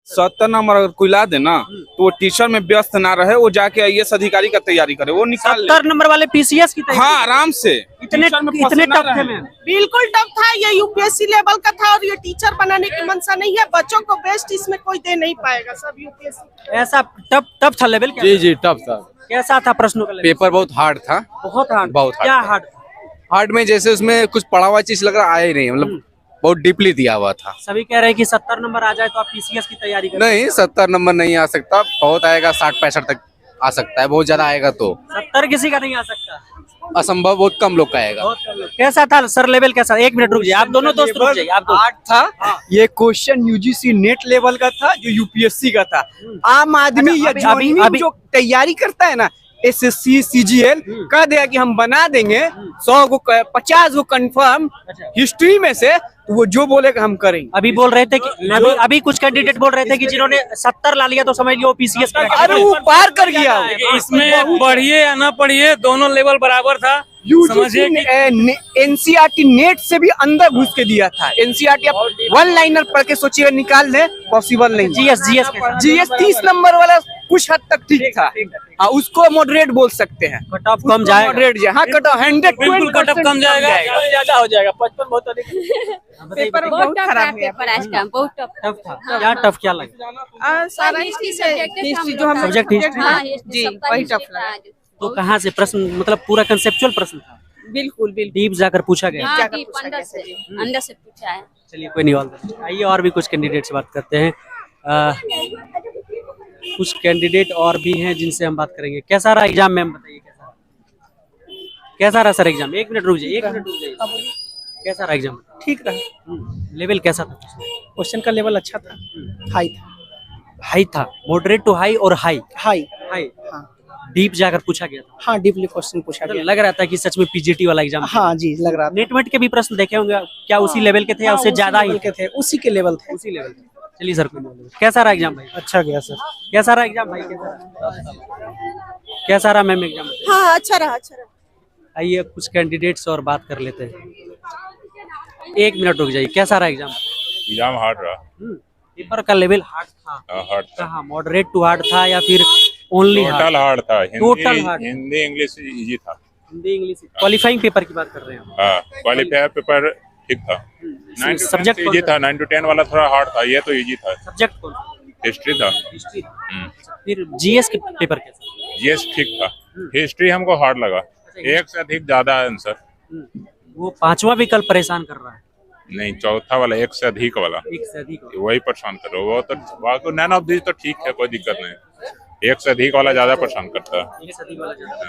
70 number अगर कोई ला दे ना तो वो टीचर में व्यस्त ना रहे, वो जाके आईएएस अधिकारी का तैयारी करे, वो निकाल ले। 70 नंबर वाले पीसीएस की तैयारी? हाँ, आराम से। इतने टफ थे मैम? बिल्कुल टफ था, ये यूपीएससी लेवल का था और ये टीचर बनाने की मंशा नहीं है। बच्चों को बेस्ट इसमें कोई दे नहीं पाएगा, सब यूपीएससी। ऐसा टफ था लेवल? जी टफ था। कैसा था प्रश्नों का लेवल? पेपर बहुत हार्ड था। बहुत हार्ड? क्या हार्ड? हार्ड में जैसे उसमें कुछ पढ़ा हुआ चीज लग रहा आया ही नहीं, मतलब बहुत डीपली दिया हुआ था। सभी कह रहे हैं कि 70 नंबर आ जाए तो आप पीसीएस की तैयारी करें। नहीं, 70 नंबर नहीं आ सकता, बहुत आएगा 60-65 तक आ सकता है, बहुत ज्यादा आएगा तो। 70 किसी का नहीं आ सकता? असंभव, बहुत कम लोग का आएगा। कैसा था सर लेवल? कैसा? एक मिनट रुक जाइए, आप दोनों दोस्त रुक जाइए। आप आर्ट था, ये क्वेश्चन यूजीसी नेट लेवल का था, जो यूपीएससी का था। आम आदमी या जो जो तैयारी करता है ना, एसएससी सीजीएल, कह देगा कि हम बना देंगे 100 को 50 को कंफर्म हिस्ट्री में से, तो वो जो बोलेगा हम करेंगे। अभी बोल रहे थे कि अभी कुछ कैंडिडेट बोल रहे थे कि जिन्होंने 70 ला लिया तो समझ लियो पीसीएस। अरे वो पार कर गया। इसमें पढ़िए या ना पढ़िए दोनों लेवल बराबर था। एनसीईआरटी नेट से भी अंदर घुस के दिया था। एनसीईआरटी आप वन लाइनर पढ़ के सोचिए निकाल ले, पॉसिबल नहीं। जीएस 30 नंबर वाला कुछ हद तक ठीक था। हाँ, उसको मॉडरेट बोल सकते हैं। कट ऑफ कम जाएगा? मॉडरेट जाए, हाँ कट ऑफ 100 कट ऑफ कम जाएगा, ज्यादा हो जाएगा। 55 बहुत अधिक। पेपर बहुत खराब है, आज का बहुत टफ था। क्या टफ क्या लगा? सारा हिस्ट्री जो हम सब्जेक्ट हिस्ट्री जी वही टफ लगा। तो कहाँ से प्रश्न, मतलब पूरा कंसेप्चुअल प्रश्न था? बिल्कुल डीप जाकर पूछा गया? अंदर से पूछा है। चलिए कोई नहीं, ऑल द बेस्ट। आइए और भी कुछ कैंडिडेट से बात करते हैं। कुछ कैंडिडेट और भी हैं जिनसे हम बात करेंगे। कैसा रहा एग्जाम मैम, बताइए कैसा रहा सर एग्जाम? एक मिनट रुक जाइए, कैसा रहा एग्जाम? ठीक रहा। लेवल कैसा था? क्वेश्चन का लेवल अच्छा था, हाई था। मॉडरेट टू हाई और हाई? हाई। हाँ। डीप जाकर पूछा गया था? हाँ, डीपली क्वेश्चन पूछा गया। लग रहा था कि सच में पीजीटी वाला एग्जाम? हाँ जी, लग रहा था। नेटवर्क के भी प्रश्न देखे होंगे, क्या उसी लेवल के थे या उससे ज्यादा ही के थे? उसी के लेवल थे। उसी लेवल के। चलिए सर, कैसा रहा एग्जाम भाई? अच्छा गया सर। कैसा रहा एग्जाम भाई? कैसा रहा मैम एग्जाम? हाँ, अच्छा रहा। आइए कुछ कैंडिडेट्स और बात कर लेते हैं। एक मिनट रुक जाइए, कैसा रहा एग्जाम? एग्जाम हार्ड रहा। पेपर का लेवल हार्ड था? हार्ड था। कहाँ, मॉडरेट टू हार्ड था या फिर ओनली टोटल हार्ड था? Total hard. Hindi English easy था। हिंदी इंग्लिश क्वालिफाइंग पेपर की बात कर रहे हैं? हाँ, क्वालिफायर पेपर ठीक था। 9 to 10 इजी था, 9 to 10 वाला थोड़ा हार्ड था, ये तो इजी था। सब्जेक्ट कौन? हिस्ट्री था। हिस्ट्री। फिर जीएस के पेपर कैसा? जीएस ठीक था। हिस्ट्री हमको हार्ड लगा, एक से अधिक ज्यादा आंसर। वो 5वां विकल्प परेशान कर रहा है? नहीं, चौथा वाला एक से अधिक वाला, एक से अधिक वही परेशान कर रहा है। वो तो बाकी नैन ऑफ दिस तो ठीक है, कोई दिक्कत नहीं। एक से अधिक वाला ज्यादा परेशान करता है। एक से अधिक वाला ज्यादा।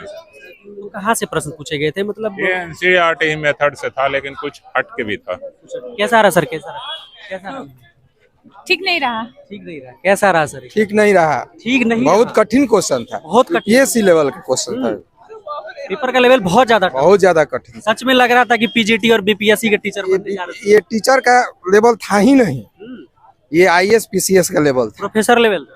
तो कहाँ से प्रश्न पूछे गए थे, मतलब? ये एनसीईआरटी मेथड से था, लेकिन कुछ हट के भी था। कैसा रहा सर? कैसा रहा? ठीक नहीं रहा। कैसा रहा सर? ठीक नहीं रहा। ठीक नहीं? बहुत कठिन क्वेश्चन था, बहुत कठिन। ये सी लेवल का क्वेश्चन था। पेपर का लेवल बहुत ज्यादा कठिन। सच में लग रहा था कि पीजीटी और बीपीएससी के टीचर बनते जा रहे थे। ये टीचर का लेवल था ही नहीं, ये आईएएस पीसीएस का लेवल था। Professor level?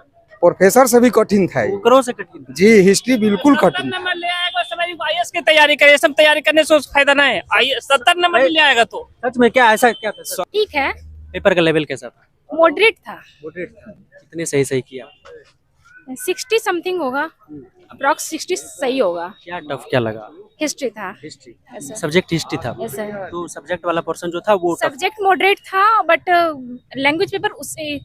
प्रोफेसर से भी कठिन था ये। करो से कठिन जी, हिस्ट्री बिल्कुल कठिन। नंबर ले आएगा समझ, आईएएस की तैयारी करे, सब तैयारी करने से फायदा ना है। 70 नंबर ले आएगा तो सच में क्या ऐसा क्या था? ठीक है। पेपर का लेवल कैसा था? मॉडरेट था। कितने सही किया? 60 समथिंग होगा, अप्रॉक्स 60 सही होगा। क्या टफ क्या लगा? हिस्ट्री था। हिस्ट्री सब्जेक्ट हिस्ट्री था? तो सब्जेक्ट वाला पोर्शन जो था वो सब्जेक्ट मॉडरेट था, बट लैंग्वेज पेपर उससे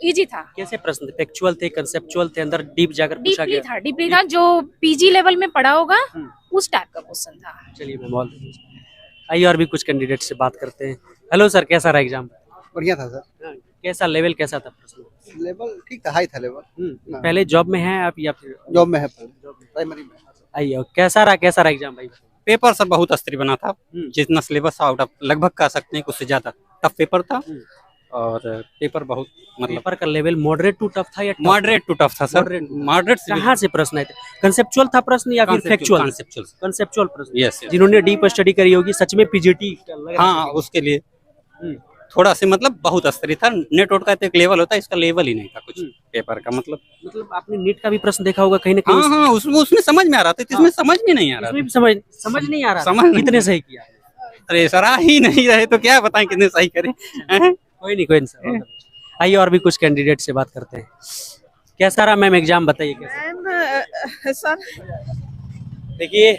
इजी था। कैसे प्रश्न थे? फैक्चुअल थे, कंसेप्चुअल थे, अंदर डीप जाकर पूछा गया? डीपली था, जो पीजी लेवल में पढ़ा होगा उस टाइप का क्वेश्चन था। चलिए मैम, आइए और भी कुछ कैंडिडेट से बात करते हैं। हेलो सर, कैसा रहा एग्जाम? बढ़िया था सर। कैसा लेवल कैसा था प्रश्न? लेवल ठीक था, हाई था लेवल। पहले जॉब में है आप या फिर? जॉब में है, प्राइमरी में। आइए, कैसा रहा एग्जाम भाई? पेपर सर बहुत अस्त्री बना था, जितना सिलेबस था आउट ऑफ लगभग कह सकते हैं उससे ज्यादा टफ पेपर था। और पेपर बहुत मतलब पेपर का लेवल मॉडरेट टू टफ था या मॉडरेट टू टफ था सर? मॉडरेट कहाँ से प्रश्न आए थे? कंसेप्चुअल था प्रश्न या फिर फैक्चुअल? कंसेप्चुअल प्रश्न। यस। जिन्होंने डीप स्टडी करी होगी सच में पीजीटी। हाँ, उसके लिए थोड़ा से मतलब बहुत अस्त्री था। नेट का तो एक लेवल होता है, इसका लेवल ही नहीं था कुछ पेपर का। मतलब आपने नीट का भी प्रश्न देखा होगा कहीं ना कहीं? हाँ, उसमें समझ में आ रहा था, इसमें समझ में नहीं आ रहा था। समझ नहीं आ रहा। कितने सही किया? अरे सर, आ ही नहीं रहे तो क्या बताएं कितने सही करें। कोई नहीं सर। आइए और भी कुछ कैंडिडेट से बात करते हैं। कैसा रहा मैम एग्जाम, बताइए कैसा? मैम सर देखिए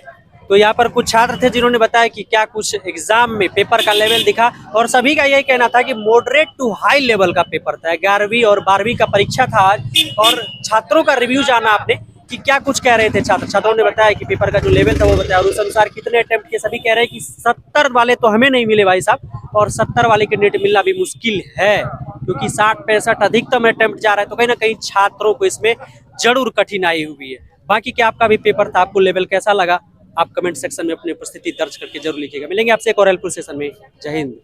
तो यहाँ पर कुछ छात्र थे जिन्होंने बताया कि क्या कुछ एग्जाम में पेपर का लेवल दिखा, और सभी का यही कहना था कि मॉडरेट टू हाई लेवल का पेपर था। 11वीं और 12वीं का परीक्षा था आज, और छात्रों का रिव्यू जाना आपने कि क्या कुछ कह रहे थे छात्रों ने बताया कि पेपर का जो लेवल था वो बताया, और उस अनुसार कितने अटेम्प्ट किए। सभी कह रहे हैं कि 70 वाले तो हमें नहीं मिले भाई साहब, और 70 वाले कैंडिडेट मिलना भी मुश्किल है, क्योंकि 60-65 अधिकतम अटेम्प्ट जा रहा है। तो कहीं ना कहीं छात्रों को इसमें जरूर कठिनाई हुई है। बाकी क्या आपका भी पेपर था, आपको लेवल कैसा लगा, आप कमेंट सेक्शन में अपनी उपस्थिति दर्ज करके जरूर लिखिएगा। मिलेंगे आपसे एक और हेल्पफुल सेशन में। जय हिंद।